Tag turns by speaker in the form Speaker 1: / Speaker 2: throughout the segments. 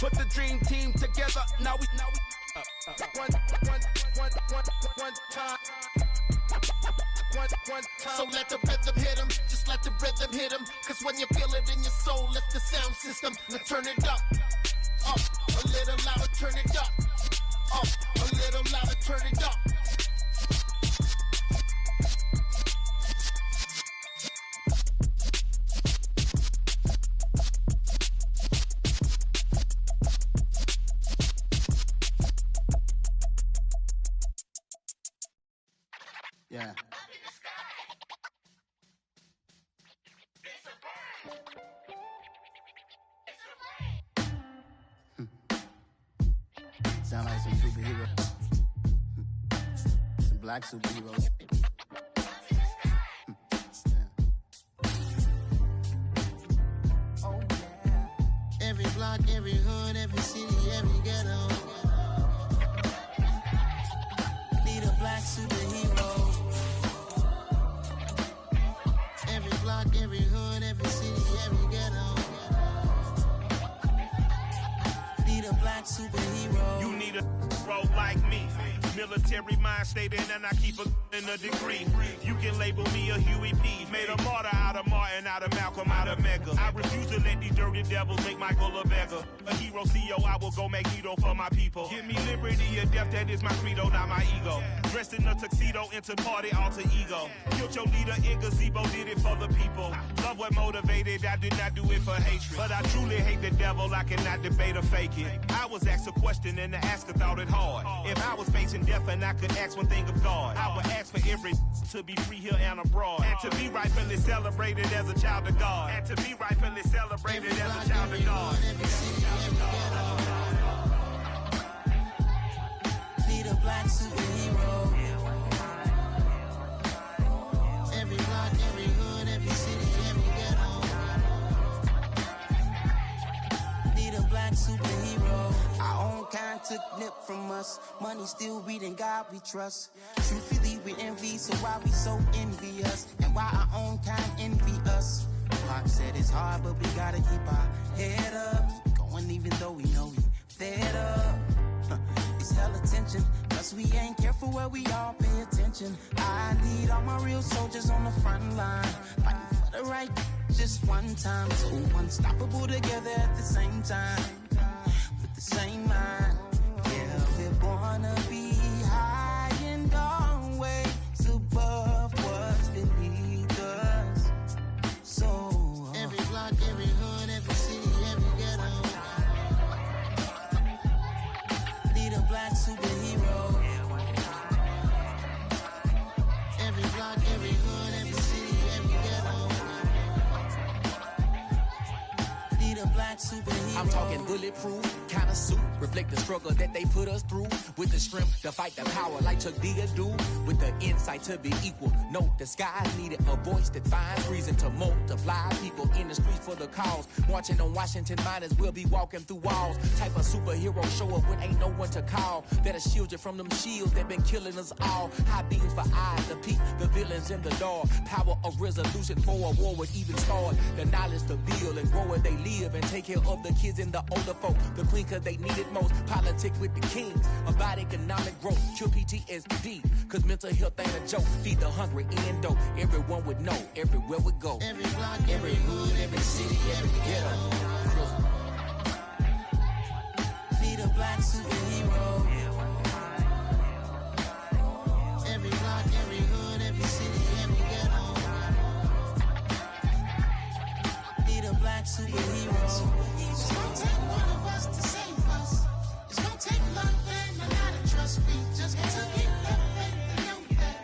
Speaker 1: Put the dream team together. Now we one time. One time.
Speaker 2: So let the rhythm hit him, just let the rhythm hit him. Cause when you feel it in your soul, lift the sound system. Now turn it up, a little louder, turn it up, a little louder, turn it up.
Speaker 1: Yeah. Sound like some superheroes. Some black superheroes.
Speaker 2: Oh yeah. Every block, every hood, every city, every ghetto. Need a black superhero. Every block, every hood, every city, every ghetto. Need a black superhero.
Speaker 3: You need a role like me. Military mind state and I keep a degree. You can label me a Huey P. Made a martyr out of Martin, out of Malcolm, out of Mega. I refuse to let these dirty devils make Michael a beggar. A hero CEO, I will go Magneto for my people. Give me liberty or death, that is my credo, not my ego. Dressed in a tuxedo, into party, alter ego. Killed your leader in gazebo, did it for the people. Love what motivated, I did not do it for hatred. But I truly hate the devil, I cannot debate or fake it. I was asked a question and the asker thought it hard. If I was facing death and I could ask one thing of God, I would ask for every to be free here and abroad, and to be rightfully celebrated as a child of God, and to be rightfully celebrated as a child of God.
Speaker 2: Need a black superhero. Every block, every hood, every city, every ghetto. Need a black superhero. Our own kind took nip from us. Money still reading God we trust. Truthfully we envy, so why we so envious? And why our own kind envy us? Pac said it's hard, but we gotta keep our head up. Going even though we know we fed up. It's hell attention, plus we ain't careful where we all pay attention. I need all my real soldiers on the front line, fighting for the right just one time. So unstoppable together at the same time, with the same mind. Yeah, we're gonna be high and always above what's beneath us. So every block, every hood, every city, every ghetto. Need a black superhero. Every block, every hood, every city, every ghetto. Need a black superhero.
Speaker 4: I'm talking bulletproof kind of suit, reflect the struggle that they put us through, with the strength to fight the power like Chuck D do, with the insight to be equal. No disguise needed, a voice that finds reason to multiply people in the streets for the cause. Marching on Washington, might as well be walking through walls. Type of superhero show up when ain't no one to call. That'll shield you from them shields that been killing us all. High beams for eyes to peek the villains in the dark. Power of resolution for a war would even start. The knowledge to build and grow where they live and take care of the kids and the older folk. The queen cause they need it most. Politic with the kings about economic growth. Cure PTSD cause mental health ain't a joke. Feed the hungry and dope. Everyone would know everywhere we go.
Speaker 2: Every block, every hood, every city, every ghetto. Need a black superhero. Every block, every hood, every city, every ghetto. Need a black superhero. It's gonna take one of us to save us. It's gonna take love and a lot of trust. We just got to keep that faith and know that.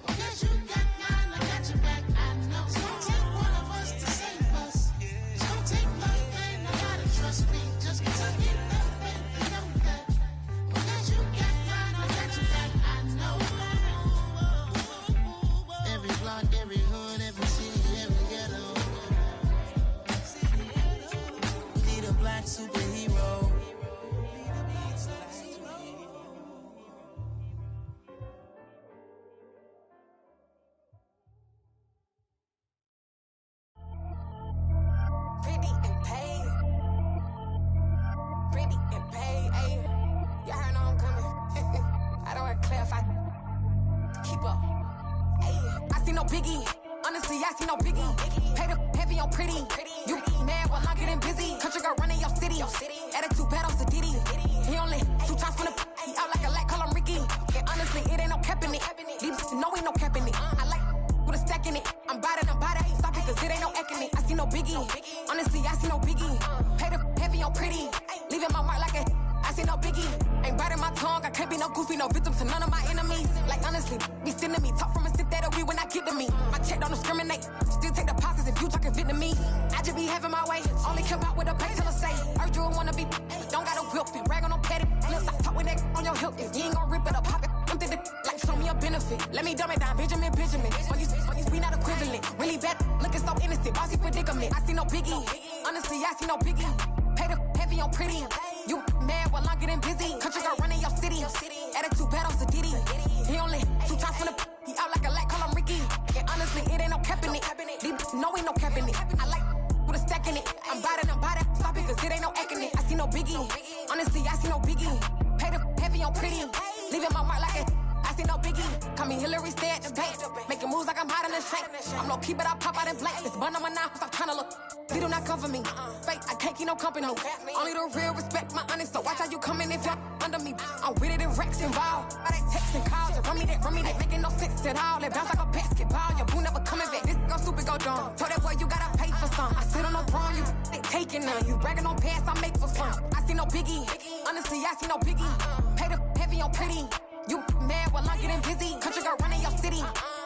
Speaker 2: Because you got mine, I got your back, I know. It's gonna take one of us to save us. It's gonna take love and a lot
Speaker 5: Y'all heard know I'm coming. I don't want to clarify. Keep up. Hey, I see no biggie. Honestly, I see no biggie. Pay the heavy on pretty. You mad while I'm getting busy. Country girl running your city. Attitude bad on Diddy. He only 2 times from the he out like a light, call him Ricky. And honestly, it ain't no cap in it. These no ain't no cap in it. I like with a stack in it. I'm bout it. Stop it, cause it ain't no acting it. I see no biggie. Honestly, I see no biggie. Pay the heavy on pretty. Leaving my mark like a I see no biggie. Ain't biting my tongue. I can't be no goofy, no victim to none of my enemies. Like honestly, be sending me talk from a sip that we when I get to me. My check don't discriminate. Still take deposits if you talking Vietnamese. I just be having my way. Only come out with a pay till I say. Urge you wanna be, don't gotta whip it. Rag on no petty. Lips, I talk with that on your hip. If you ain't gon' rip it or pop it, I'm thinking like show me a benefit. Let me dumb it down, Benjamin. We not equivalent. Really bad, looking so innocent. Bossy predicament. I see no biggie. Honestly, I see no biggie. Pay the heavy on pretty. You mad while I'm getting busy. Country girl running your city. Attitude bad on Diddy. He only 2 times from the he out like a light, call him Ricky. And honestly, it ain't no cap in it. These no ain't no cap in it. I like with a stack in it. I'm bout it. Stop it, cause it ain't no acting it. I see no biggie. Honestly, I see no biggie. Pay the heavy on pretty. Leaving my mark like a I see no biggie. Call me Hillary, stay at the bank. Making moves like I'm hot in the shank. I'm no keep it, I pop out in blank. This bun on my knife, stop trying to look. They do not come for me. Fake, I can't keep no company. Only the real respect my honest. So watch how you coming if y'all under me. I'm with it and Rex involved. I they text and calls. Run me that, making no sense at all. They bounce like a basketball. Your boo never coming back. This go stupid, go dumb. Told that boy you gotta pay for some. I sit on no throne, you they taking none. You bragging on pants, I make for fun. I see no biggie. Honestly, I see no biggie. Pay the heavy on pretty. You mad while I'm getting busy. Country girl running your city.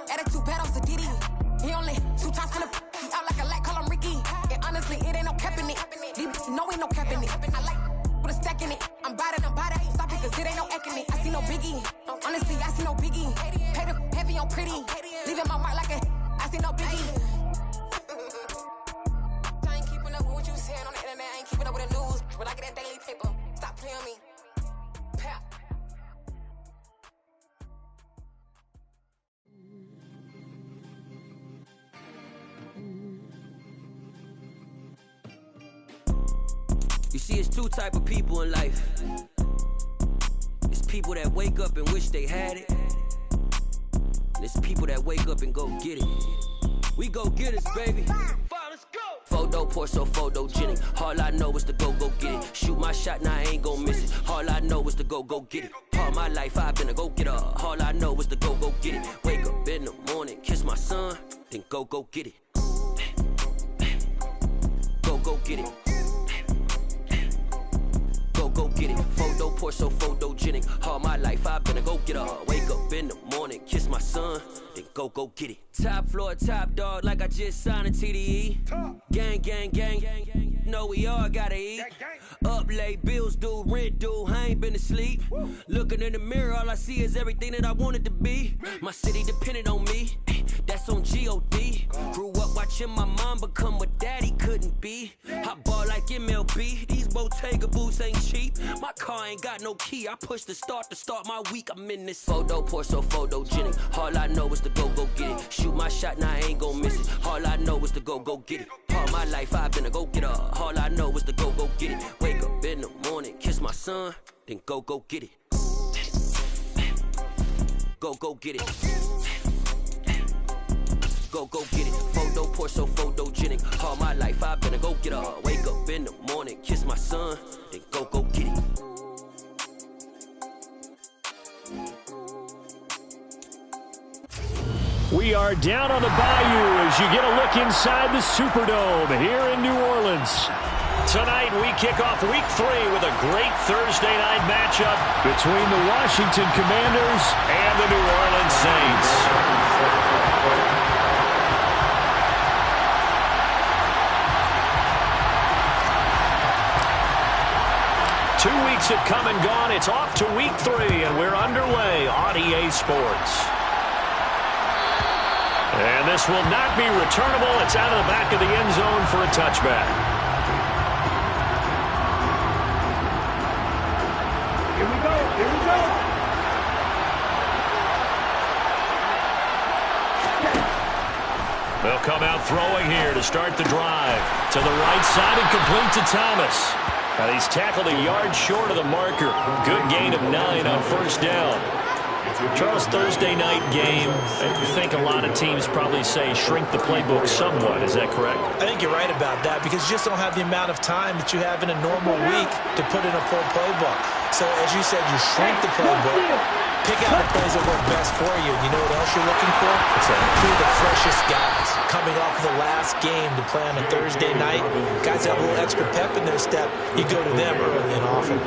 Speaker 5: Attitude bad on Diddy. He only 2 times from the he out like a light, call him Ricky. And honestly, it ain't no cap in it. These no ain't no cap in it. I like with a stack in it. I'm bout it. Stop it, cause it ain't no acting it. I see no biggie. Honestly, I see no biggie. Pay the heavy on pretty. Leaving my mark like a I see no biggie. I ain't keeping up with what you saying on the internet. I ain't keeping up with the news. But I get that daily paper. Stop playing me. Pap.
Speaker 6: You see, it's 2 type of people in life. It's people that wake up and wish they had it. And it's people that wake up and go get it. We go get it, baby. Let's go. Photo pour so photogenic. All I know is to go get it. Shoot my shot, now I ain't gon' miss it. All I know is to go get it. All my life I've been a go-getter. All I know is to go get it. Wake up in the morning, kiss my son, then go get it. Go get it. Go get it. Photo pour so photogenic. All my life I've been a go-getter. Wake up in the morning, kiss my son, then go get it. Top floor, top dog, like I just signed a TDE. Gang. Know we all gotta eat. Up late, bills due, rent due, I ain't been asleep. Looking in the mirror, all I see is everything that I wanted to be. My city depended on me, that's on G.O.D. Grew up watching my mom become what daddy couldn't be. I ball like MLB, these Bottega boots ain't cheap. My car ain't got no key, I push the start to start my week. I'm in this photo pour so photogenic. All I know is to go get it. Shoot my shot, now I ain't gon' miss it. All I know is to go get it. All my life I've been a go-getter. All I know is to go get it. Wake up in the morning, kiss my son, then go get it. Go get it. Go get it. Photo pour so photogenic. All my life I've been a go-getter. Wake up in the morning, kiss my son, then go get it.
Speaker 7: We are down on the bayou as you get a look inside the Superdome here in New Orleans. Tonight we kick off week 3 with a great Thursday night matchup between the Washington Commanders and the New Orleans Saints. Two weeks have come and gone. It's off to week 3, and we're underway on EA Sports. And this will not be returnable. It's out of the back of the end zone for a touchback.
Speaker 8: Here we go.
Speaker 7: They'll come out throwing here to start the drive. To the right side and complete to Thomas. Now he's tackled a yard short of the marker. Good gain of 9 on first down. Charles, Thursday night game, I think a lot of teams probably say shrink the playbook somewhat. Is that correct?
Speaker 9: I think you're right about that because you just don't have the amount of time that you have in a normal week to put in a full playbook. So as you said, you shrink the playbook, pick out the plays that work best for you. You know what else you're looking for? Who are the freshest guys coming off the last game to play on a Thursday night? Guys that have a little extra pep in their step, you go to them early and often.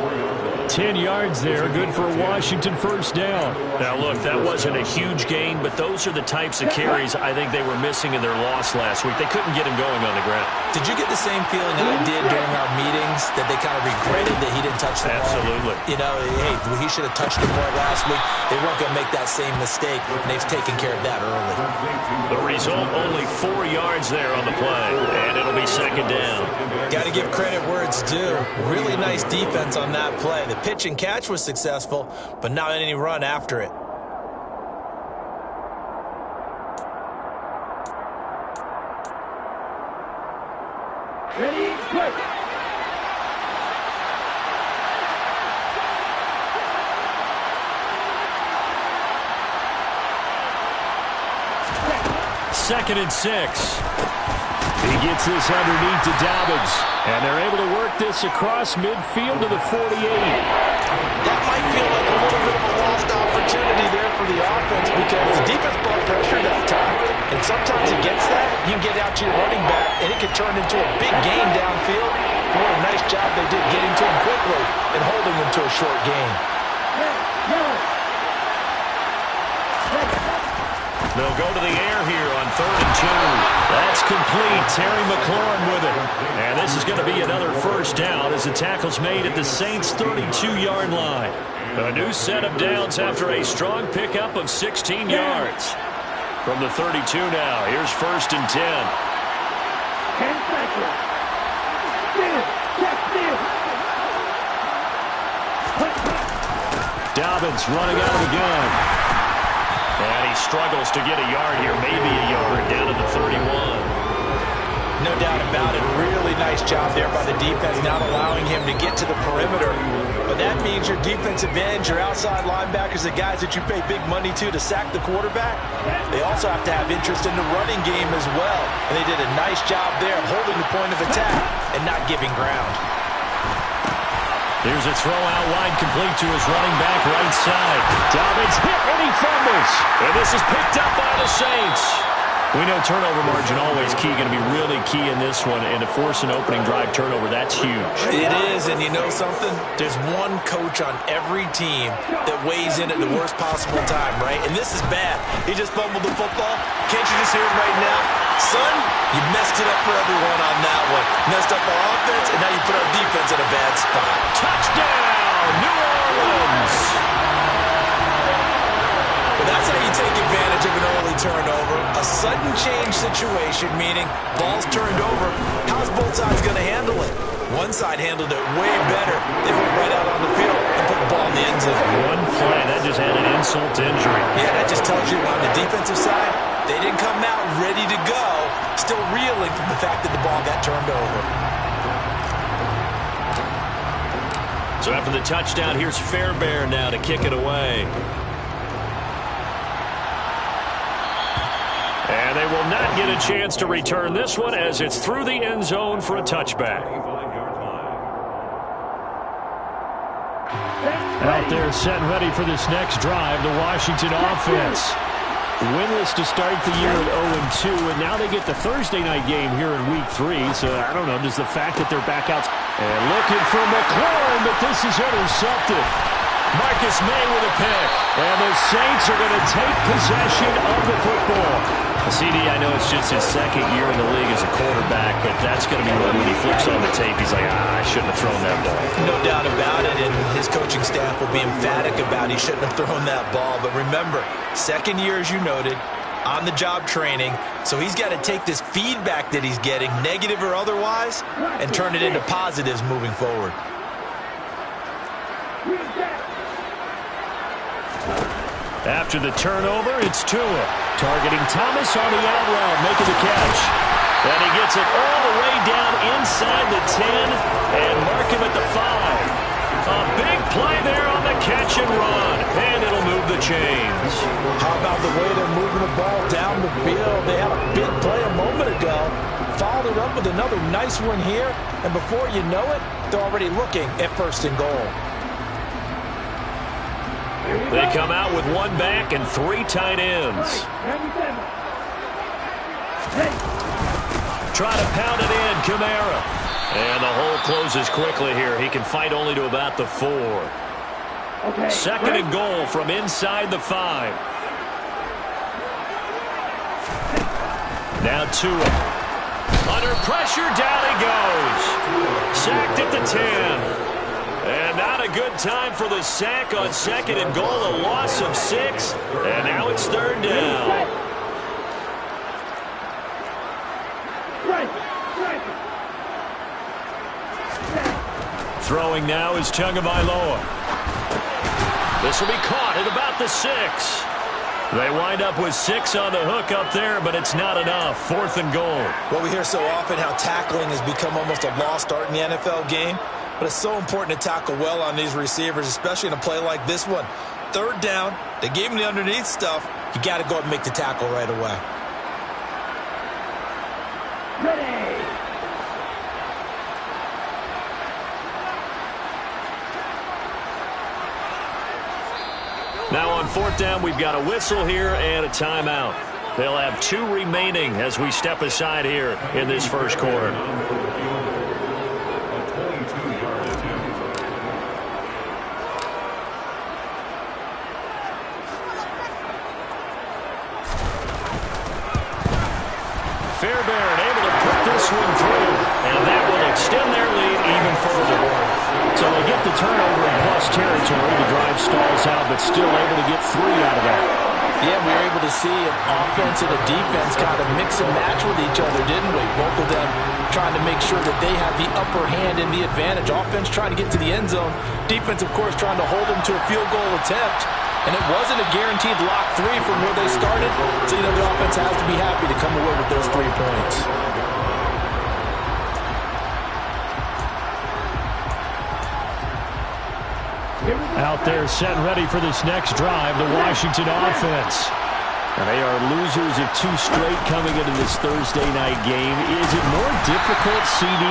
Speaker 7: 10 yards there, good for a Washington first down. Now look, that wasn't a huge gain, but those are the types of carries I think they were missing in their loss last week. They couldn't get him going on the ground.
Speaker 9: Did you get the same feeling I did during our meetings, that they kind of regretted that he didn't touch the ball?
Speaker 7: Absolutely.
Speaker 9: You know, hey, he should have touched the ball last week. They weren't going to make that same mistake, and they've taken care of that early.
Speaker 7: The result, only 4 yards there on the play, and it'll be second down.
Speaker 9: Got to give credit where it's due. Really nice defense on that play. The pitch and catch was successful, but not any run after it.
Speaker 8: Ready, quick.
Speaker 7: Second and 6. He gets this underneath to Dobbins, and they're able to work this across midfield to the 48.
Speaker 9: That might feel like a little bit of a lost opportunity there for the offense because the defense brought pressure that time. And sometimes against that, you can get out to your running back, and it can turn into a big gain downfield. But what a nice job they did getting to him quickly and holding him to a short gain.
Speaker 7: They'll go to the air here on 3rd and 2. That's complete. Terry McLaurin with it. And this is going to be another first down as the tackle's made at the Saints' 32-yard line. A new set of downs after a strong pickup of 16 yards. From the 32 now, here's 1st and 10.
Speaker 8: 10 seconds. Steal. Check steal.
Speaker 7: Dobbins running out of the gun. And he struggles to get a yard here, maybe a yard down to the 31.
Speaker 9: No doubt about it. Really nice job there by the defense, not allowing him to get to the perimeter. But that means your defensive ends, your outside linebackers, the guys that you pay big money to sack the quarterback, they also have to have interest in the running game as well. And they did a nice job there of holding the point of attack and not giving ground.
Speaker 7: Here's a throw out wide, complete to his running back right side. Dobbins hit and he fumbles. And this is picked up by the Saints. We know turnover margin always key, going to be really key in this one. And to force an opening drive turnover, that's huge.
Speaker 9: It is, and you know something? There's one coach on every team that weighs in at the worst possible time, right? And this is bad. He just fumbled the football. Can't you just hear him right now? Son, you messed it up for everyone on that one. Messed up our offense, and now you put our defense in a bad spot.
Speaker 7: Touchdown, New Orleans!
Speaker 9: Well, that's how you take advantage of an early turnover. A sudden change situation, meaning ball's turned over. How's both sides going to handle it? One side handled it way better. They went right out on the field and put the ball in the end zone.
Speaker 7: One play, that just added insult to injury.
Speaker 9: Yeah, that just tells you on the defensive side, they didn't come out ready to go, still reeling from the fact that the ball got turned over.
Speaker 7: So after the touchdown, here's Fairbairn now to kick it away. And they will not get a chance to return this one as it's through the end zone for a touchback. Out there set and ready for this next drive, the Washington offense. Winless to start the year at 0-2, and now they get the Thursday night game here in Week 3. So, I don't know, does the fact that they're back out... And looking for McLaurin, but this is intercepted. Marcus May with a pick. And the Saints are going to take possession of the football. CD, I know it's just his second year in the league as a quarterback, but that's going to be when he flips on the tape, he's like, I shouldn't have thrown that ball.
Speaker 9: No doubt about it, and his coaching staff will be emphatic about he shouldn't have thrown that ball. But remember, second year, as you noted, on-the-job training, so he's got to take this feedback that he's getting, negative or otherwise, and turn it into positives moving forward.
Speaker 7: After the turnover, it's Tua. Targeting Thomas on the out route, making the catch. And he gets it all the way down inside the 10 and mark him at the 5. A big play there on the catch and run, and it'll move the chains.
Speaker 9: How about the way they're moving the ball down the field? They had a big play a moment ago, followed it up with another nice one here, and before you know it, they're already looking at 1st and goal.
Speaker 7: They come out with 1 back and 3 tight ends. Try to pound it in, Kamara. And the hole closes quickly here. He can fight only to about the 4. Okay, 2nd and goal from inside the 5. Now Tua. Under pressure, down he goes. Sacked at the 10. And not a good time for the sack on 2nd and goal. A loss of 6. And now it's 3rd down. Throwing now is Tagovailoa. This will be caught at about the 6. They wind up with 6 on the hook up there, but it's not enough. 4th and goal.
Speaker 9: Well, we hear so often how tackling has become almost a lost art in the NFL game, but it's so important to tackle well on these receivers, especially in a play like this one. 3rd down, they gave him the underneath stuff. You got to go up and make the tackle right away.
Speaker 8: Ready.
Speaker 7: Now on 4th down, we've got a whistle here and a timeout. They'll have 2 remaining as we step aside here in this 1st quarter. Fairbairn able to put this one through, and that will extend their lead even further. So they get the turnover in plus territory. The drive stalls out, but still able to get 3 out of that.
Speaker 9: Yeah, we were able to see an offense and a defense kind of mix and match with each other, didn't we? Both of them trying to make sure that they have the upper hand and the advantage. Offense trying to get to the end zone. Defense, of course, trying to hold them to a field goal attempt. And it wasn't a guaranteed lock 3 from where they started. So, the offense has to be happy to come away with those 3 points.
Speaker 7: Out there set and ready for this next drive, the Washington offense. And they are losers of 2 straight coming into this Thursday night game. Is it more difficult, CD,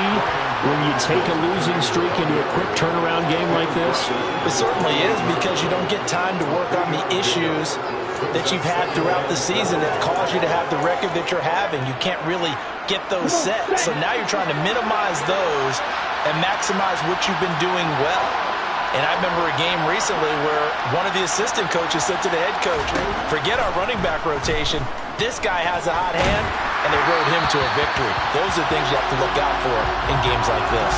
Speaker 7: when you take a losing streak into a quick turnaround game like this?
Speaker 9: It certainly is, because you don't get time to work on the issues that you've had throughout the season that cause you to have the record that you're having. You can't really get those set. So now you're trying to minimize those and maximize what you've been doing well. And I remember a game recently where one of the assistant coaches said to the head coach, forget our running back rotation. This guy has a hot hand, and they rode him to a victory. Those are things you have to look out for in games like this.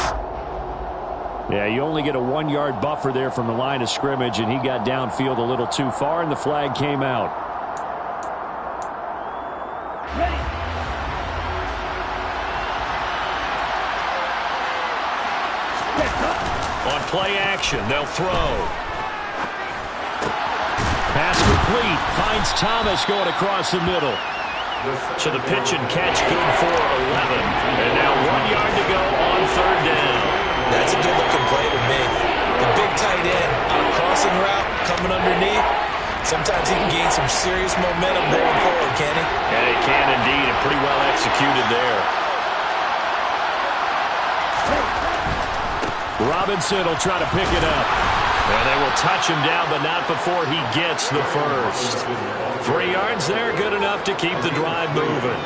Speaker 7: Yeah, you only get a 1-yard buffer there from the line of scrimmage, and he got downfield a little too far, and the flag came out. On play action, they'll throw. Pass complete. Finds Thomas going across the middle. So the pitch and catch good for 11. And now 1 yard to go on 3rd down.
Speaker 9: That's a good-looking play to me. The big tight end on a crossing route coming underneath. Sometimes he can gain some serious momentum going forward, can he?
Speaker 7: Yeah, he can indeed, and pretty well executed there. Robinson will try to pick it up. And they will touch him down, but not before he gets the first. 3 yards there, good enough to keep the drive moving.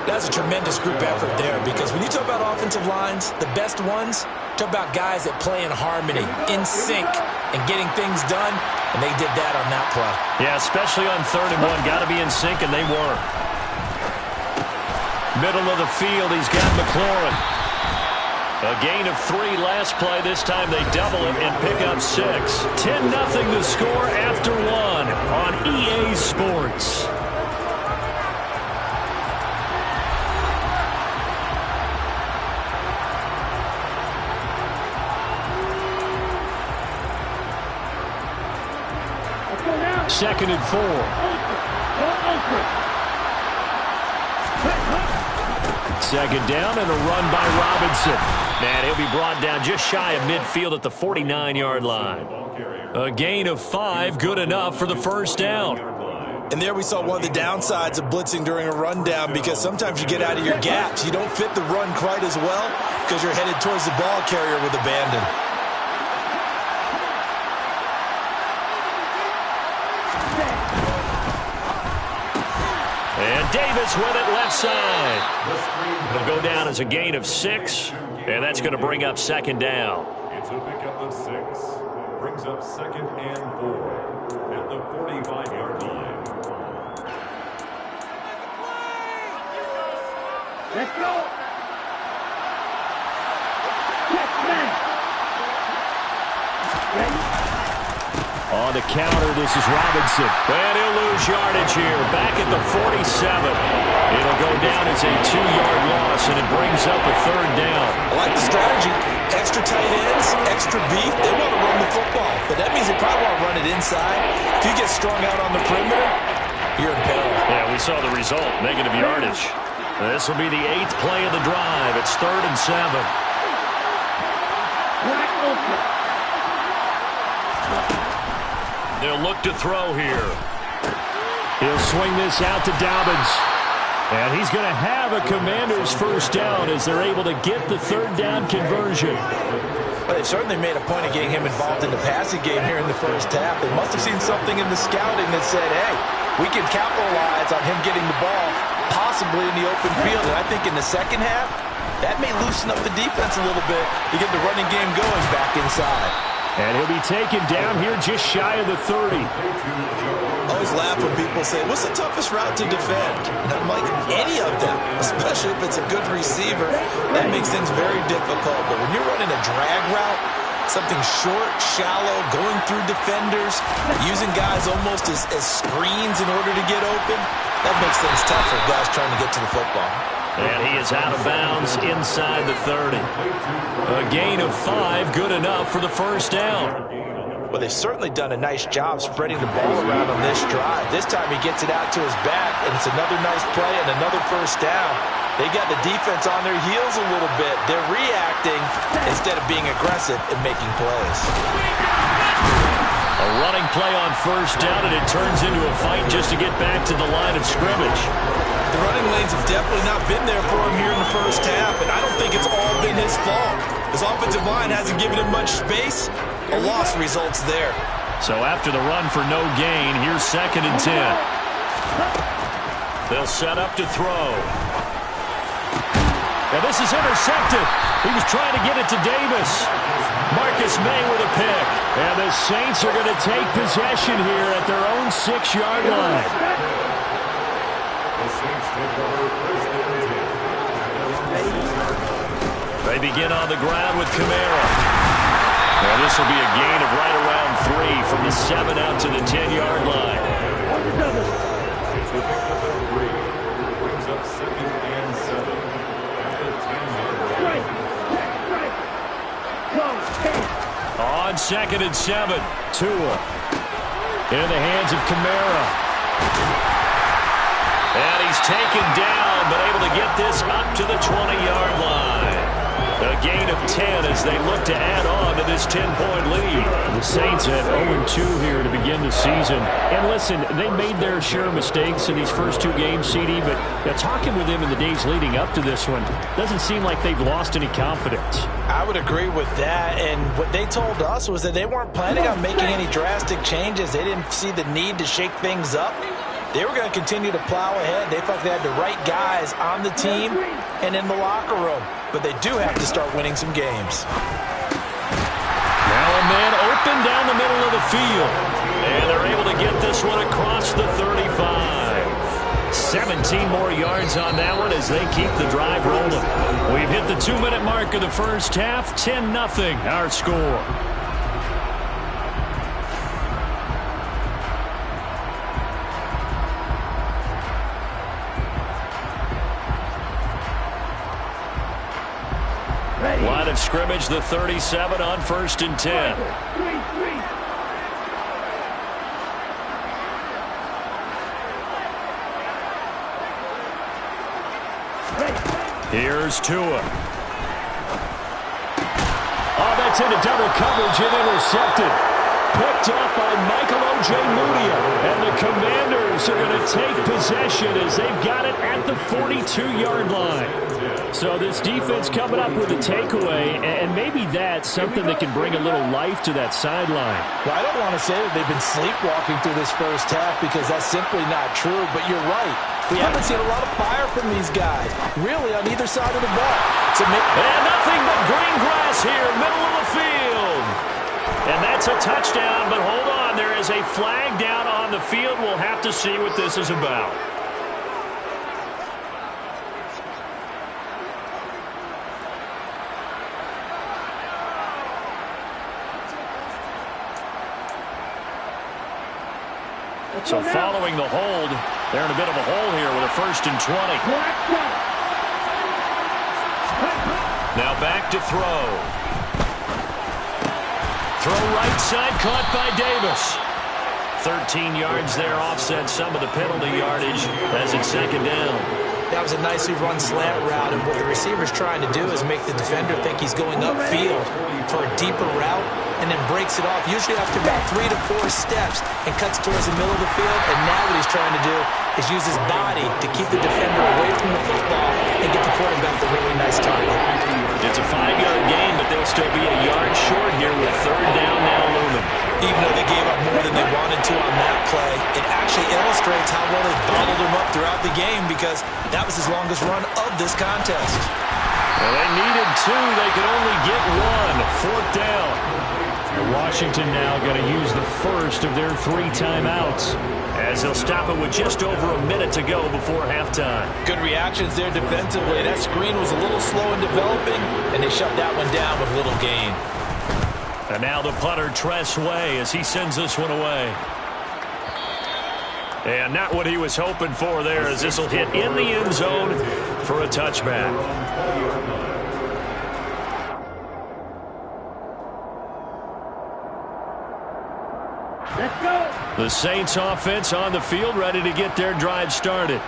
Speaker 9: That's a tremendous group effort there, because when you talk about offensive lines, the best ones, talk about guys that play in harmony, in sync, and getting things done, and they did that on that play.
Speaker 7: Yeah, especially on 3rd and 1. Got to be in sync, and they were. Middle of the field, he's got McLaurin. A gain of 3 last play. This time they double it and pick up 6. 10-0 the score after 1 on EA Sports. Second and 4. Second down and a run by Robinson. And he'll be brought down just shy of midfield at the 49-yard line. A gain of 5, good enough for the first down.
Speaker 9: And there we saw one of the downsides of blitzing during a rundown, because sometimes you get out of your gaps. You don't fit the run quite as well because you're headed towards the ball carrier with abandon.
Speaker 7: And Davis with it left side. It'll go down as a gain of 6, and that's going to bring up second down.
Speaker 10: It's a pickup of 6. Brings up 2nd and 4 at the 45-yard line.
Speaker 8: Let's go. Check man. Ready?
Speaker 7: On the counter, this is Robinson. And he'll lose yardage here. Back at the 47. It'll go down as a 2-yard loss, and it brings up a third down.
Speaker 9: I like the strategy. Extra tight ends, extra beef. They want to run the football, but that means they probably want to run it inside. If you get strung out on the perimeter, you're in peril.
Speaker 7: Yeah, we saw the result, negative yardage. This will be the 8th play of the drive. It's 3rd and 7. They'll look to throw here. He'll swing this out to Dobbins. And he's going to have a Commander's first down as they're able to get the third down conversion.
Speaker 9: Well, they certainly made a point of getting him involved in the passing game here in the first half. They must have seen something in the scouting that said, hey, we can capitalize on him getting the ball possibly in the open field. And I think in the second half, that may loosen up the defense a little bit to get the running game going back inside.
Speaker 7: And he'll be taken down here just shy of the 30.
Speaker 9: I always laugh when people say, what's the toughest route to defend? And I'm like, any of them, especially if it's a good receiver. That makes things very difficult. But when you're running a drag route, something short, shallow, going through defenders, using guys almost as screens in order to get open, that makes things tough for guys trying to get to the football.
Speaker 7: And he is out of bounds inside the 30. A gain of 5, good enough for the first down.
Speaker 9: Well, they've certainly done a nice job spreading the ball around on this drive. This time he gets it out to his back, and it's another nice play and another first down. They got the defense on their heels a little bit. They're reacting instead of being aggressive and making plays.
Speaker 7: A running play on first down, and it turns into a fight just to get back to the line of scrimmage.
Speaker 9: The running lanes have definitely not been there for him here in the first half, and I don't think it's all been his fault. His offensive line hasn't given him much space. A loss results there.
Speaker 7: So after the run for no gain, here's 2nd and 10. They'll set up to throw. Now this is intercepted. He was trying to get it to Davis. Marcus May with a pick. And the Saints are going to take possession here at their own 6-yard line.
Speaker 10: The Saints take over 1st and 10.
Speaker 7: They begin on the ground with Kamara. Now this will be a gain of right around 3 from the 7 out to the 10-yard line.
Speaker 10: It's a pickup of 3. Brings up 2nd and 7 at the 10-yard line.
Speaker 7: On 2nd and 7, Tua in the hands of Kamara. And he's taken down, but able to get this up to the 20-yard line. A gain of 10 as they look to add on to this 10-point lead. The Saints have 0-2 here to begin the season. And listen, they made their share of mistakes in these first 2 games, CD, but talking with them in the days leading up to this one, doesn't seem like they've lost any confidence.
Speaker 9: I would agree with that, and what they told us was that they weren't planning on making any drastic changes. They didn't see the need to shake things up. They were going to continue to plow ahead. They felt they had the right guys on the team and in the locker room. But they do have to start winning some games.
Speaker 7: Now a man open down the middle of the field. And they're able to get this one across the 35. 17 more yards on that one as they keep the drive rolling. We've hit the 2-minute mark of the first half. 10-0 our score. Line of scrimmage, the 37 on 1st and 10. Here's Tua. Oh, that's into double coverage and intercepted. Picked up by Michael Ojemudia. And the Commanders are going to take possession as they've got it at the 42-yard line. So this defense coming up with a takeaway, and maybe that's something that can bring a little life to that sideline.
Speaker 9: Well, I don't want to say that they've been sleepwalking through this first half because that's simply not true, but you're right. We haven't seen a lot of fire from these guys, really, on either side of the ball.
Speaker 7: And nothing but green grass here, middle of the field. And that's a touchdown, but hold on. There is a flag down on the field. We'll have to see what this is about. So following the hold, they're in a bit of a hole here with a 1st and 20. Now back to throw. Throw right side, caught by Davis. 13 yards there, offset some of the penalty yardage as it's 2nd down.
Speaker 9: That was a nicely run slant route, and what the receiver's trying to do is make the defender think he's going upfield for a deeper route and then breaks it off, usually after about 3 to 4 steps, and cuts towards the middle of the field. And now what he's trying to do is use his body to keep the defender away from the football and get the quarterback a really nice target.
Speaker 7: It's a 5-yard gain, but they'll still be a yard short here with 3rd down now looming.
Speaker 9: Even though they gave up more than they wanted to on that play, it actually illustrates how well they bottled him up throughout the game because that was his longest run of this contest.
Speaker 7: Well, they needed 2. They could only get 1. 4th down. Washington now going to use the first of their 3 timeouts as they'll stop it with just over a minute to go before halftime.
Speaker 9: Good reactions there defensively. That screen was a little slow in developing, and they shut that one down with little gain.
Speaker 7: And now the punter, Tress Way, as he sends this one away. And not what he was hoping for there, as this will hit in the end zone for a touchback.
Speaker 8: Let's go.
Speaker 7: The Saints offense on the field, ready to get their drive started.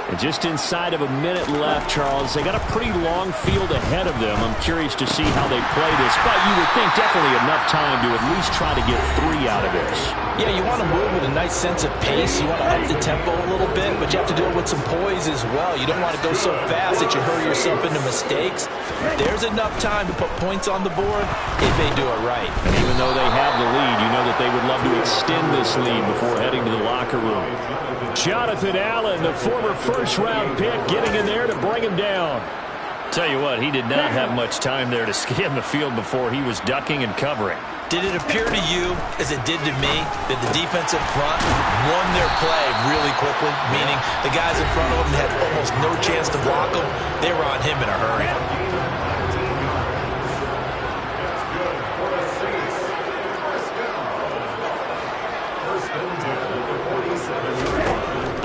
Speaker 7: And just inside of a minute left, Charles, they got a pretty long field ahead of them. I'm curious to see how they play this, but you would think definitely enough time to at least try to get 3 out of this.
Speaker 9: Yeah, you want to move with a nice sense of pace. You want to up the tempo a little bit, but you have to do it with some poise as well. You don't want to go so fast that you hurry yourself into mistakes. There's enough time to put points on the board if they do it right.
Speaker 7: And even though they have the lead, you know that they would love to extend this lead before heading to the locker room. Jonathan Allen, the former first-round pick, getting in there to bring him down. Tell you what, he did not have much time there to scan the field before he was ducking and covering.
Speaker 9: Did it appear to you, as it did to me, that the defensive front won their play really quickly? Meaning the guys in front of them had almost no chance to block him. They were on him in a hurry.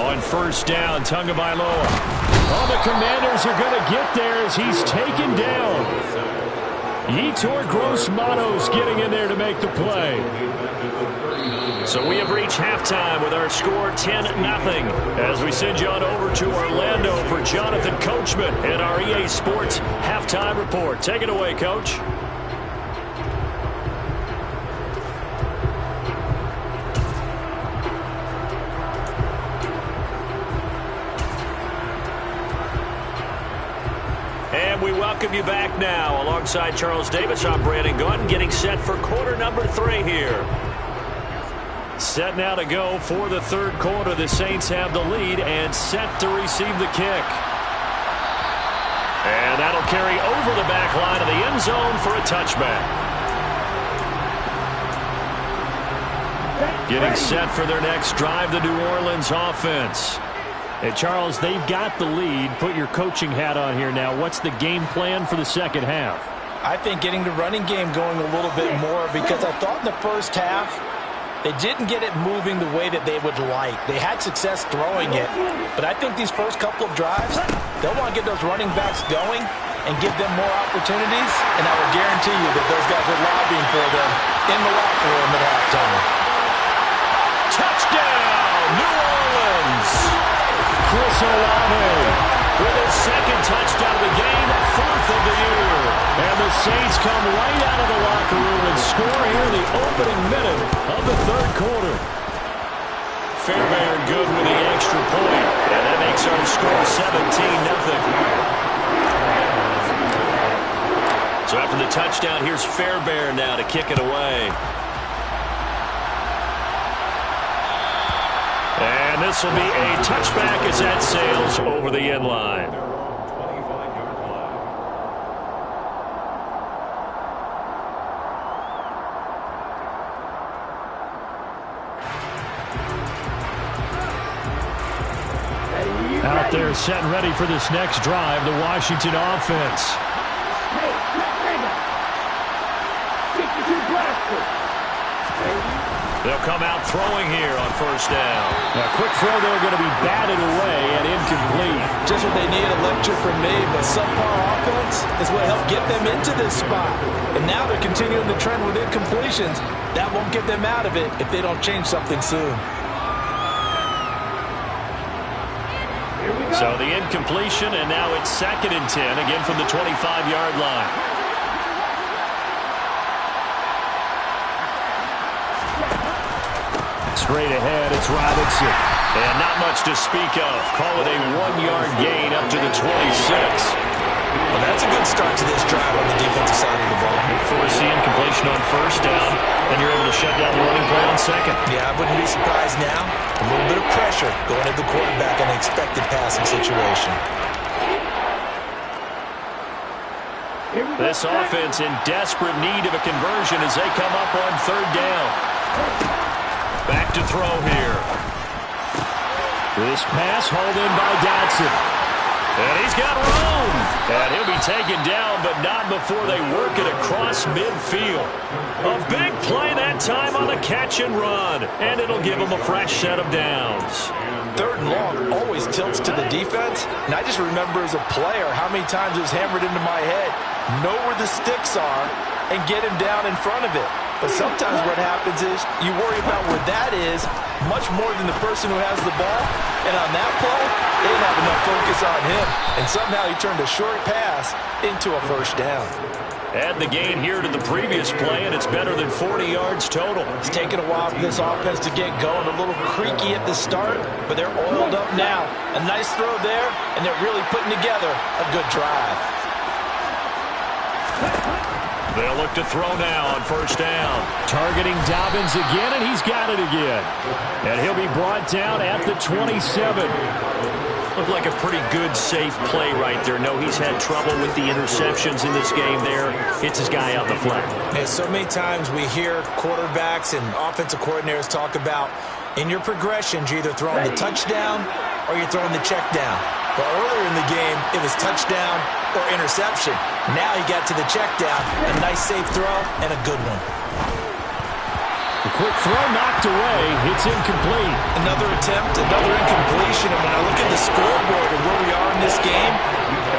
Speaker 7: On 1st down, Tagovailoa. Oh, the Commanders are going to get there as he's taken down. Yetur Gross-Matos getting in there to make the play. So we have reached halftime with our score 10-0. As we send you on over to Orlando for Jonathan Coachman and our EA Sports halftime report. Take it away, Coach. And we welcome you back now. Alongside Charles Davis, I'm Brandon Gunn, getting set for quarter number 3 here. Set now to go for the 3rd quarter. The Saints have the lead and set to receive the kick. And that'll carry over the back line of the end zone for a touchback. Getting set for their next drive, the New Orleans offense. Hey, Charles, they've got the lead. Put your coaching hat on here now. What's the game plan for the second half?
Speaker 9: I think getting the running game going a little bit more, because I thought in the first half they didn't get it moving the way that they would like. They had success throwing it, but I think these first couple of drives, they'll want to get those running backs going and give them more opportunities, and I will guarantee you that those guys are lobbying for them in the locker room at halftime.
Speaker 7: Touchdown, New Orleans! Chris Olave with his 2nd touchdown of the game, 4th of the year. And the Saints come right out of the locker room and score here in the opening minute of the 3rd quarter. Fairbairn good with the extra point, and that makes our score 17-0. So after the touchdown, here's Fairbairn now to kick it away. And this will be a touchback as that sails over the end line. Out there set and ready for this next drive, the Washington offense. They'll come out throwing here on 1st down. A quick throw there going to be batted away and incomplete.
Speaker 9: Just what they need, a lecture from me, but subpar offense is what helped get them into this spot. And now they're continuing the trend with incompletions. That won't get them out of it if they don't change something soon.
Speaker 7: So the incompletion, and now it's 2nd and 10, again from the 25-yard line. Straight ahead, it's Robinson. And not much to speak of. Call it a 1-yard gain up to the 26.
Speaker 9: Well, that's a good start to this drive on the defensive side of the ball.
Speaker 7: Force the incompletion on 1st down, and you're able to shut down the running play on 2nd.
Speaker 9: Yeah, I wouldn't be surprised now. A little bit of pressure going to the quarterback in an expected passing situation.
Speaker 7: This offense in desperate need of a conversion as they come up on 3rd down. Back to throw here. This pass hauled in by Dotson. And he's got room. And he'll be taken down, but not before they work it across midfield. A big play that time on the catch and run. And it'll give them a fresh set of downs.
Speaker 9: 3rd and long always tilts to the defense. And I just remember as a player how many times it was hammered into my head. Know where the sticks are and get him down in front of it. But sometimes what happens is you worry about where that is much more than the person who has the ball. And on that play, they didn't have enough focus on him. And somehow he turned a short pass into a 1st down.
Speaker 7: Add the gain here to the previous play, and it's better than 40 yards total.
Speaker 9: It's taken a while for this offense to get going. A little creaky at the start, but they're oiled up now. A nice throw there, and they're really putting together a good drive.
Speaker 7: They'll look to throw now on 1st down. Targeting Dobbins again, and he's got it again. And he'll be brought down at the 27. Looked like a pretty good, safe play right there. No, he's had trouble with the interceptions in this game there. Hits his guy out the flat.
Speaker 9: And so many times we hear quarterbacks and offensive coordinators talk about in your progressions, you're either throwing the touchdown or you're throwing the check down. But earlier in the game, it was touchdown or interception. Now he got to the check down. A nice safe throw and a good one.
Speaker 7: The quick throw knocked away. It's incomplete.
Speaker 9: Another attempt, another incompletion. And when I look at the scoreboard and where we are in this game,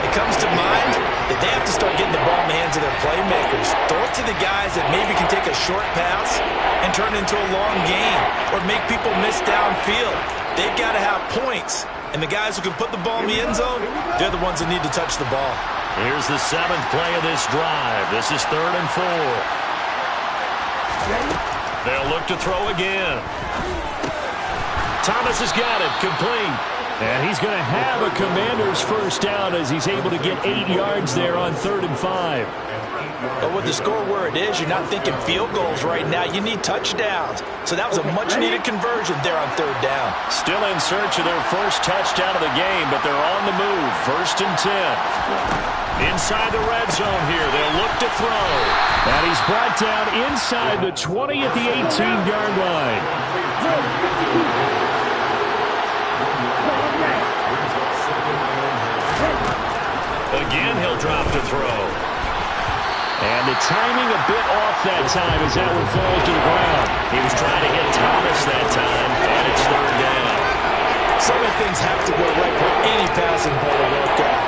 Speaker 9: it comes to mind that they have to start getting the ball in the hands of their playmakers. Throw it to the guys that maybe can take a short pass and turn it into a long gain or make people miss downfield. They've got to have points. And the guys who can put the ball in the end zone, they're the ones that need to touch the ball.
Speaker 7: Here's the 7th play of this drive. This is 3rd and 4. They'll look to throw again. Thomas has got it, complete. And he's going to have a Commander's 1st down as he's able to get 8 yards there on 3rd and 5.
Speaker 9: But with the score where it is, you're not thinking field goals right now. You need touchdowns. So that was a much-needed conversion there on 3rd down.
Speaker 7: Still in search of their first touchdown of the game, but they're on the move. 1st and 10. Inside the red zone here. They'll look to throw. And he's brought down inside the 20 at the 18-yard line. Again, he'll drop to throw. And the timing a bit off that time as that one falls to the ground. He was trying to hit Thomas that time, and it's 3rd down.
Speaker 9: So many things have to go right for any passing ball to work out.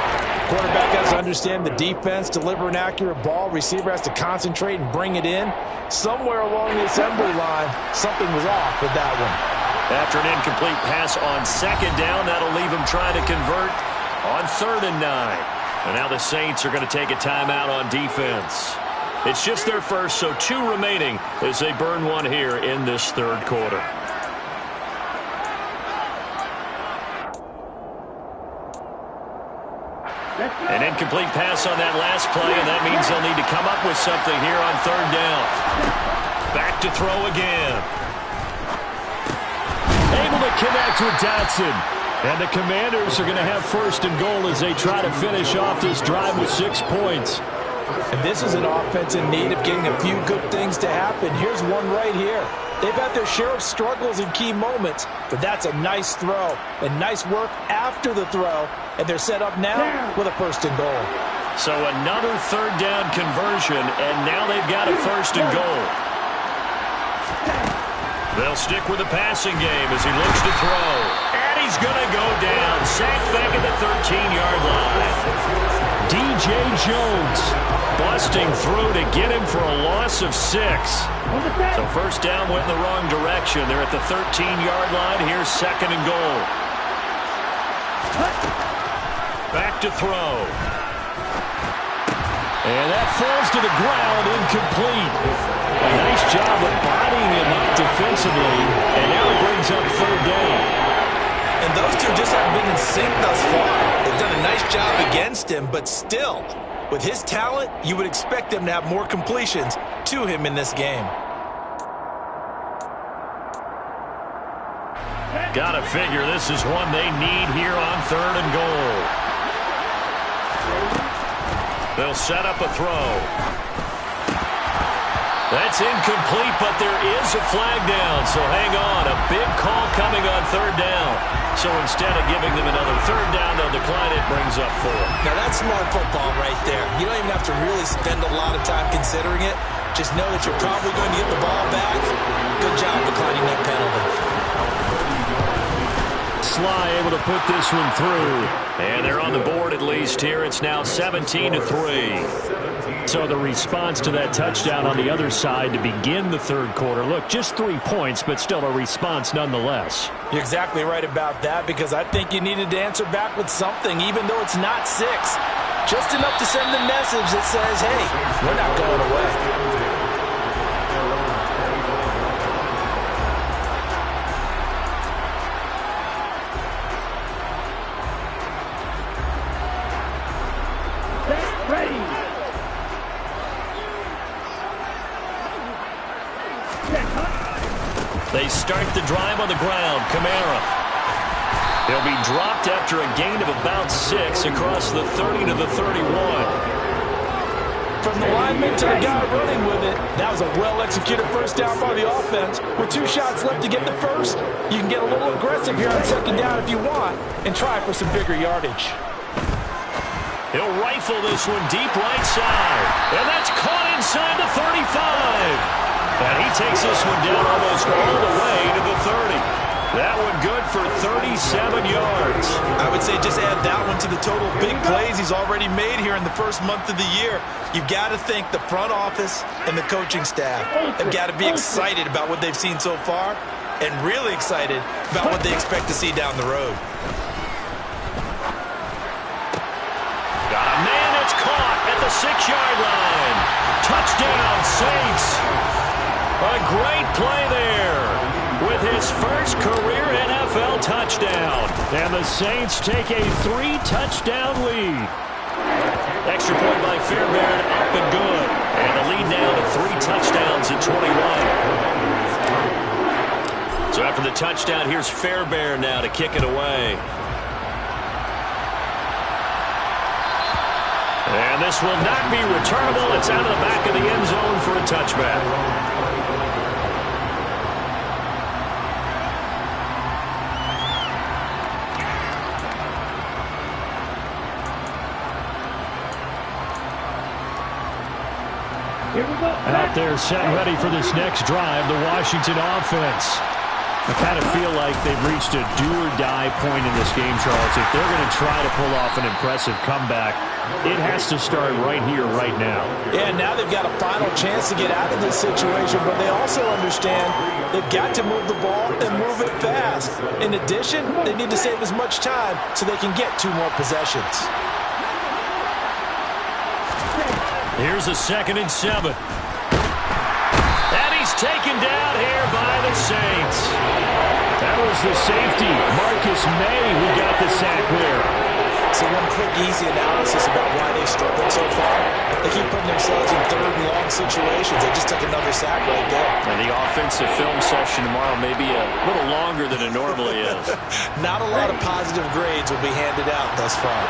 Speaker 9: Quarterback has to understand the defense, deliver an accurate ball. Receiver has to concentrate and bring it in. Somewhere along the assembly line, something was off with that one.
Speaker 7: After an incomplete pass on 2nd down, that'll leave him trying to convert on 3rd and 9. And now the Saints are going to take a timeout on defense. It's just their first, so 2 remaining as they burn one here in this 3rd quarter. An incomplete pass on that last play, and that means they'll need to come up with something here on 3rd down. Back to throw again. Able to connect with Dotson. And the Commanders are going to have 1st and goal as they try to finish off this drive with 6 points.
Speaker 9: And this is an offense in need of getting a few good things to happen. Here's one right here. They've had their share of struggles in key moments, but that's a nice throw and nice work after the throw. And they're set up now with a 1st and goal.
Speaker 7: So another 3rd down conversion, and now they've got a 1st and goal. They'll stick with the passing game as he looks to throw. And he's going to go down. Sacked back at the 13-yard line. DJ Jones busting through to get him for a loss of 6. So 1st down went in the wrong direction. They're at the 13-yard line. Here's 2nd and goal. Back to throw. And that falls to the ground, incomplete. A nice job of bodying him up defensively, and now it brings up 3rd down.
Speaker 9: And those two just haven't been in sync thus far. They've done a nice job against him, but still, with his talent, you would expect them to have more completions to him in this game.
Speaker 7: Gotta figure this is one they need here on 3rd and goal. They'll set up a throw. That's incomplete, but there is a flag down, so hang on. A big call coming on 3rd down. So instead of giving them another 3rd down, they'll decline it, brings up 4.
Speaker 9: Now that's smart football right there. You don't even have to really spend a lot of time considering it. Just know that you're probably going to get the ball back. Good job declining that penalty.
Speaker 7: Sly able to put this one through. And they're on the board at least here. It's now 17-3. So the response to that touchdown on the other side to begin the 3rd quarter. Look, just 3 points, but still a response nonetheless.
Speaker 9: You're exactly right about that, because I think you needed to answer back with something, even though it's not 6. Just enough to send the message that says, hey, we're not going away.
Speaker 7: They start the drive on the ground. Kamara. He'll be dropped after a gain of about 6 across the 30 to the 31.
Speaker 9: From the lineman to the guy running with it, that was a well-executed 1st down by the offense. With 2 shots left to get the 1st, you can get a little aggressive here on 2nd down if you want and try for some bigger yardage.
Speaker 7: He'll rifle this one deep right side. And that's caught inside the 35. And he takes this one down almost all the way to the 30. That one good for 37 yards.
Speaker 9: I would say just add that one to the total big plays he's already made here in the 1st month of the year. You've got to think the front office and the coaching staff have got to be excited about what they've seen so far and really excited about what they expect to see down the road.
Speaker 7: Got a man that's caught at the 6-yard line. Touchdown, Saints. A great play there with his first career NFL touchdown. And the Saints take a 3-touchdown lead. Extra point by Fairbairn, up and good. And the lead now to 3 touchdowns at 21. So after the touchdown, here's Fairbairn now to kick it away. And this will not be returnable. It's out of the back of the end zone for a touchback. Out there set ready for this next drive, the Washington offense. I kind of feel like they've reached a do-or-die point in this game, Charles. If they're going to try to pull off an impressive comeback, it has to start right here, right now.
Speaker 9: Yeah, now they've got a final chance to get out of this situation, but they also understand they've got to move the ball and move it fast. In addition, they need to save as much time so they can get 2 more possessions.
Speaker 7: Here's a 2nd and 7. And he's taken down here by the Saints. That was the safety, Marcus May, who got the sack there.
Speaker 9: So one quick, easy analysis about why they've struggled so far. They keep putting themselves in 3rd and long situations. They just took another sack right there.
Speaker 7: And the offensive film session tomorrow may be a little longer than it normally is.
Speaker 9: Not a lot of positive grades will be handed out thus far.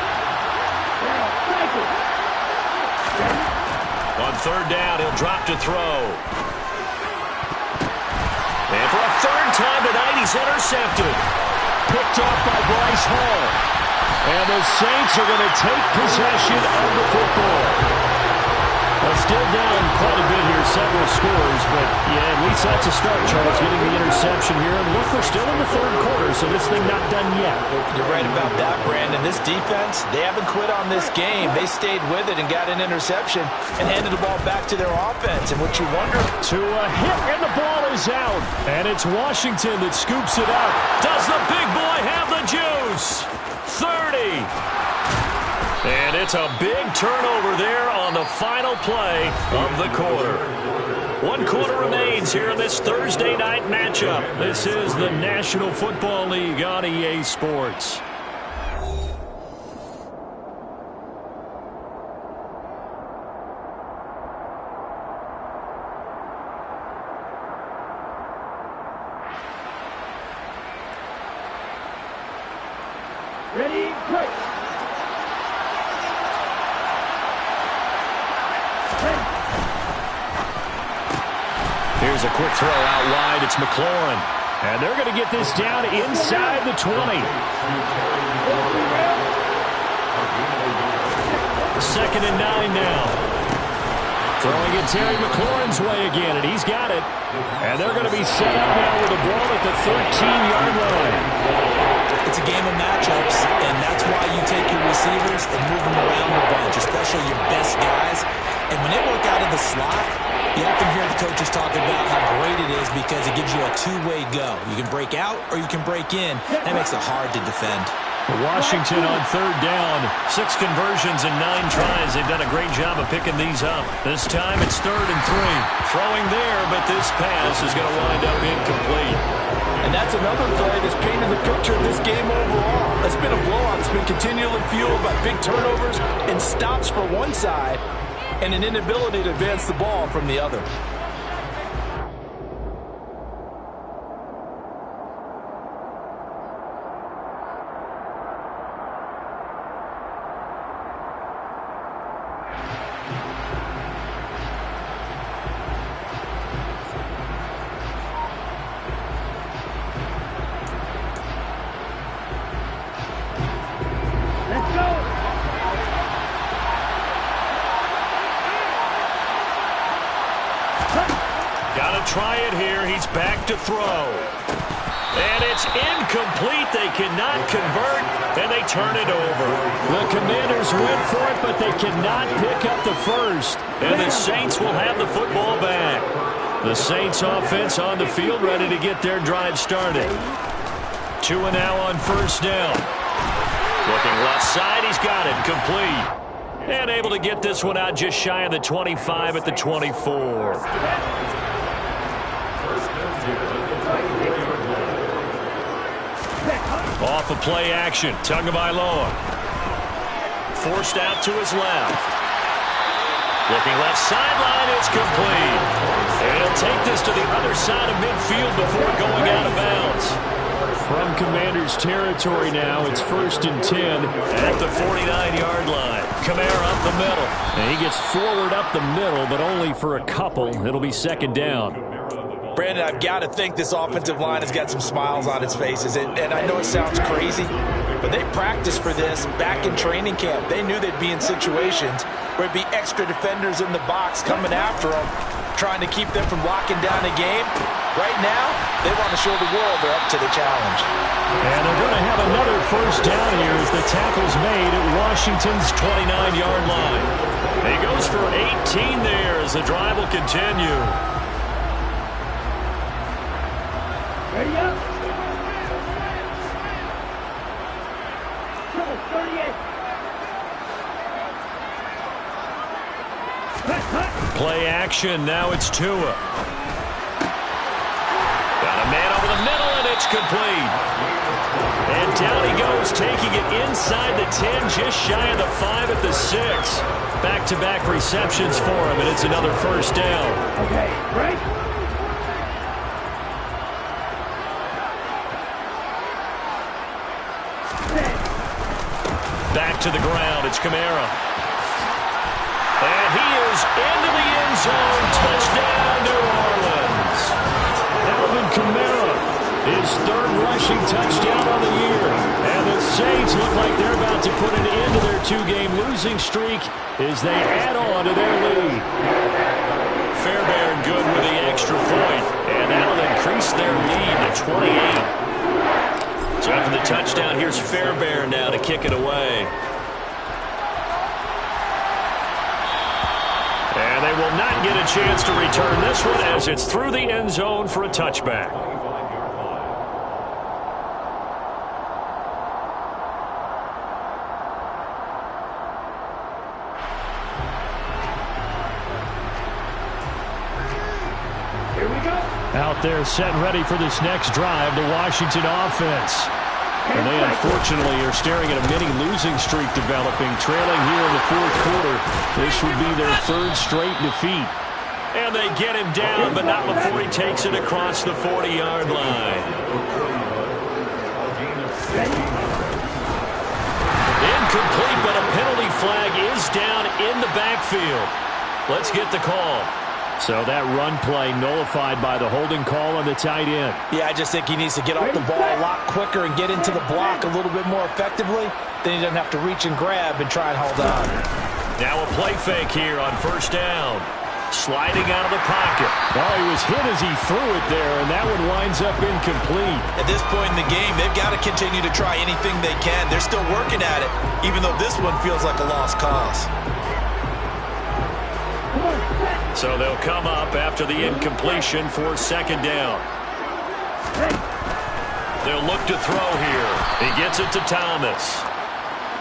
Speaker 7: On 3rd down, he'll drop to throw. And for a 3rd time tonight, he's intercepted. Picked off by Bryce Hall. And the Saints are going to take possession of the football. Well, still down quite a bit here, several scores, but yeah, at least that's a start, Charles, getting the interception here. And look, we're still in the 3rd quarter, so this thing not done yet.
Speaker 9: You're right about that, Brandon. This defense, they haven't quit on this game. They stayed with it and got an interception and handed the ball back to their offense. And what you wonder...
Speaker 7: To a hit, and the ball is out. And it's Washington that scoops it up. Does the big boy have the juice? 30. And it's a big turnover there on the final play of the quarter. 1 quarter remains here in this Thursday night matchup. This is the National Football League on EA Sports.
Speaker 8: Ready, quick.
Speaker 7: Here's a quick throw out wide. It's McLaurin. And they're going to get this down inside the 20. 2nd and 9 now. Throwing it Terry McLaurin's way again, and he's got it. And they're going to be set up now with the ball at the 13-yard line.
Speaker 9: It's a game of matchups, and that's why you take your receivers and move them around a bunch, especially your best guys. And when they work out of the slot, you often hear the coaches talk about how great it is because it gives you a 2-way go. You can break out or you can break in. That makes it hard to defend.
Speaker 7: Washington on 3rd down. 6 conversions and 9 tries. They've done a great job of picking these up. This time it's 3rd and 3. Throwing there, but this pass is going to wind up incomplete.
Speaker 11: And that's another play that's painted the picture of this game overall. It's been a blowout. It's been continually fueled by big turnovers and stops for one side and an inability to advance the ball from the other.
Speaker 7: Try it here. He's back to throw. And it's incomplete. They cannot convert, and they turn it over. The Commanders went for it, but they cannot pick up the first. And the Saints will have the football back. The Saints offense on the field, ready to get their drive started. 2 and now on 1st down. Looking left side. He's got it. Complete. And able to get this one out just shy of the 25 at the 24. Off of play action. Tagovailoa. Forced out to his left. Looking left sideline. It's complete. And he'll take this to the other side of midfield before going out of bounds. From Commanders territory now, it's 1st and 10 at the 49-yard line. Kamara up the middle. And he gets forward up the middle, but only for a couple. It'll be 2nd down.
Speaker 9: Brandon, I've got to think this offensive line has got some smiles on its faces. And I know it sounds crazy, but they practiced for this back in training camp. They knew they'd be in situations where it'd be extra defenders in the box coming after them.
Speaker 11: trying to keep them from locking down a game. Right now, they want to show the world they're up to the challenge.
Speaker 7: And they're going to have another first down here as the tackle's made at Washington's 29-yard line. He goes for 18 there as the drive will continue.
Speaker 8: Ready up. 38.
Speaker 7: Play action. Now it's Tua. Got a man over the middle, and it's complete. And down he goes, taking it inside the 10, just shy of the 5 at the 6. Back-to-back receptions for him, and it's another first down.
Speaker 8: Okay, break.
Speaker 7: Back to the ground. It's Kamara. And he is into the end zone. Touchdown, New Orleans. Alvin Kamara, his third rushing touchdown on the year. And the Saints look like they're about to put an end to their two-game losing streak as they add on to their lead. Fairbairn good with the extra point, and that'll increase their lead to 28. So after the touchdown, here's Fairbairn now to kick it away. And they will not get a chance to return this one as it's through the end zone for a touchback.
Speaker 8: Here we go.
Speaker 7: Out there set ready for this next drive, the Washington offense. And they unfortunately are staring at a mini losing streak developing, trailing here in the fourth quarter. This would be their third straight defeat. And they get him down, but not before he takes it across the 40-yard line. Incomplete, but a penalty flag is down in the backfield. Let's get the call. So that run play nullified by the holding call on the tight end.
Speaker 11: Yeah, I just think he needs to get off the ball a lot quicker and get into the block a little bit more effectively. Then he doesn't have to reach and grab and try and hold on.
Speaker 7: Now a play fake here on first down. Sliding out of the pocket. Well, he was hit as he threw it there, and that one winds up incomplete.
Speaker 11: At this point in the game, they've got to continue to try anything they can. They're still working at it, even though this one feels like a lost cause.
Speaker 7: So they'll come up after the incompletion for second down. They'll look to throw here. He gets it to Thomas.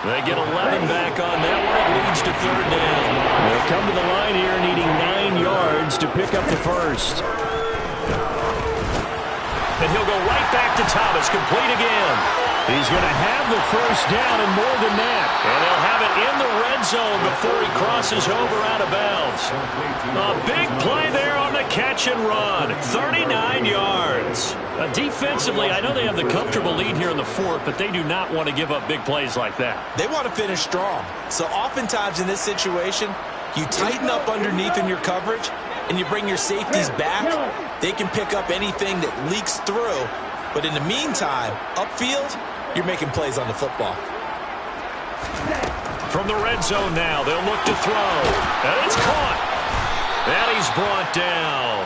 Speaker 7: They get 11 back on that one. It leads to third down. They'll come to the line here needing 9 yards to pick up the first. And he'll go right back to Thomas, complete again. He's going to have the first down and more than that. And they'll have it in the red zone before he crosses over out of bounds. A big play there on the catch and run. 39 yards. Defensively, I know they have the comfortable lead here in the fourth, but they do not want to give up big plays like that.
Speaker 11: They want to finish strong. So oftentimes in this situation, you tighten up underneath in your coverage, and you bring your safeties back. They can pick up anything that leaks through. But in the meantime, upfield, you're making plays on the football.
Speaker 7: From the red zone now, they'll look to throw. And it's caught. And he's brought down.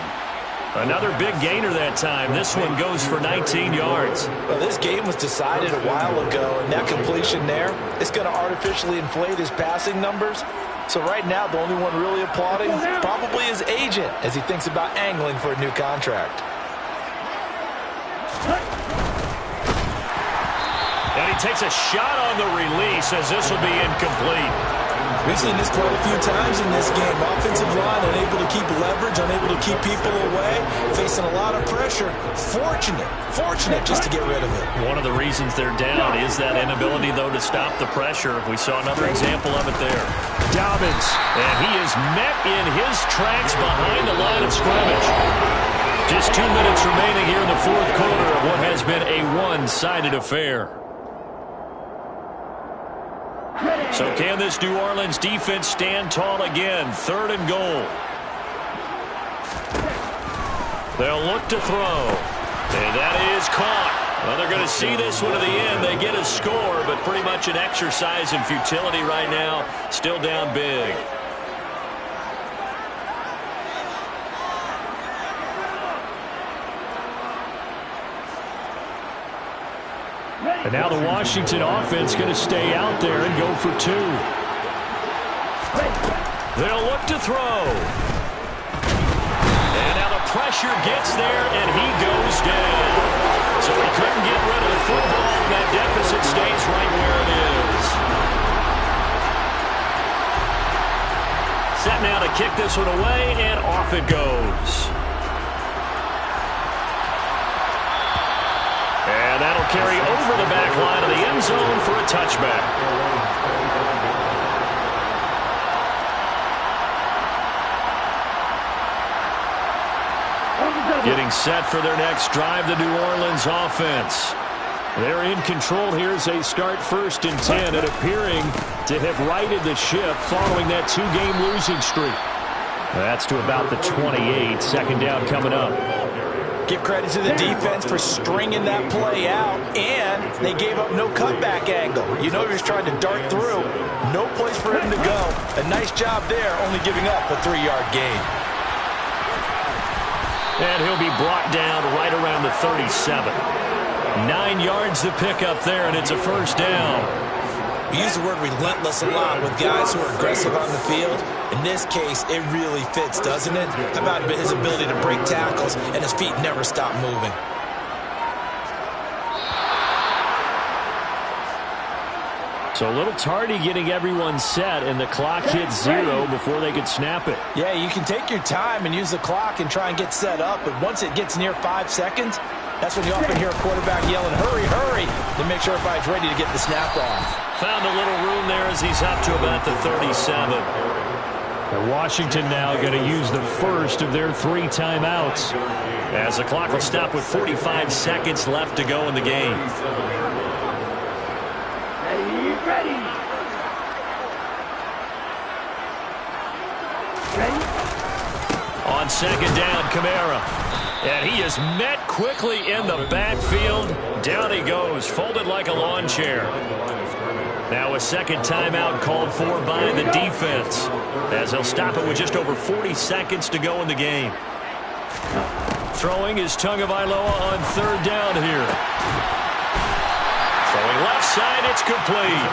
Speaker 7: Another big gainer that time. This one goes for 19 yards.
Speaker 11: Well, this game was decided a while ago, and that completion there is going to artificially inflate his passing numbers. So right now, the only one really applauding probably his agent as he thinks about angling for a new contract.
Speaker 7: And he takes a shot on the release as this will be incomplete.
Speaker 11: We've seen this quite a few times in this game. Offensive line unable to keep leverage, unable to keep people away, facing a lot of pressure. Fortunate just to get rid of it.
Speaker 7: One of the reasons they're down is that inability, though, to stop the pressure. We saw another example of it there. Dobbins, and he is met in his tracks behind the line of scrimmage. Just 2 minutes remaining here in the fourth quarter of what has been a one-sided affair. So can this New Orleans defense stand tall again? Third and goal. They'll look to throw. And that is caught. Well, they're going to see this one to the end. They get a score, but pretty much an exercise in futility right now. Still down big. And now the Washington offense going to stay out there and go for 2. They'll look to throw. And now the pressure gets there, and he goes down. So he couldn't get rid of the football, and that deficit stays right where it is. Set now to kick this one away, and off it goes. And that'll carry over the back line of the end zone for a touchback. Getting set for their next drive, the New Orleans offense. They're in control here as they start 1st and 10 and appearing to have righted the ship following that 2-game losing streak. That's to about the 28. 2nd down coming up.
Speaker 11: Give credit to the defense for stringing that play out, and they gave up no cutback angle. You know he was trying to dart through. No place for him to go. A nice job there, only giving up a 3-yard gain.
Speaker 7: And he'll be brought down right around the 37. 9 yards to pick up there, and it's a 1st down.
Speaker 9: We use the word relentless a lot with guys who are aggressive on the field. In this case, it really fits, doesn't it? How about his ability to break tackles and his feet never stop moving?
Speaker 7: So a little tardy getting everyone set, and the clock hits 0 before they could snap it.
Speaker 11: Yeah, you can take your time and use the clock and try and get set up, but once it gets near 5 seconds, that's when you often hear a quarterback yelling, hurry, hurry, to make sure everybody's ready to get the snap off.
Speaker 7: Found a little room there as he's up to about the 37. And Washington now going to use the first of their 3 timeouts, as the clock will stop with 45 seconds left to go in the game.
Speaker 8: Ready.
Speaker 7: On 2nd down, Kamara. And he is met quickly in the backfield. Down he goes, folded like a lawn chair. Now a 2nd timeout called for by the defense, as they'll stop it with just over 40 seconds to go in the game. Throwing is Tagovailoa on 3rd down here. Throwing left side, it's complete.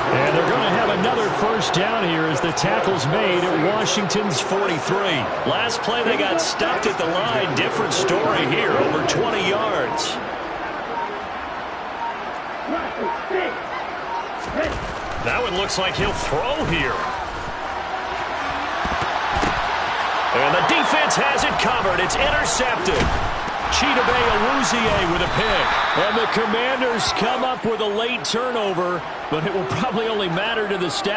Speaker 7: And they're going to have another 1st down here as the tackle's made at Washington's 43. Last play they got stopped at the line. Different story here, over 20 yards. That one looks like he'll throw here. And the defense has it covered. It's intercepted. Chidobe Awuzie with a pick. And the Commanders come up with a late turnover, but it will probably only matter to the stat.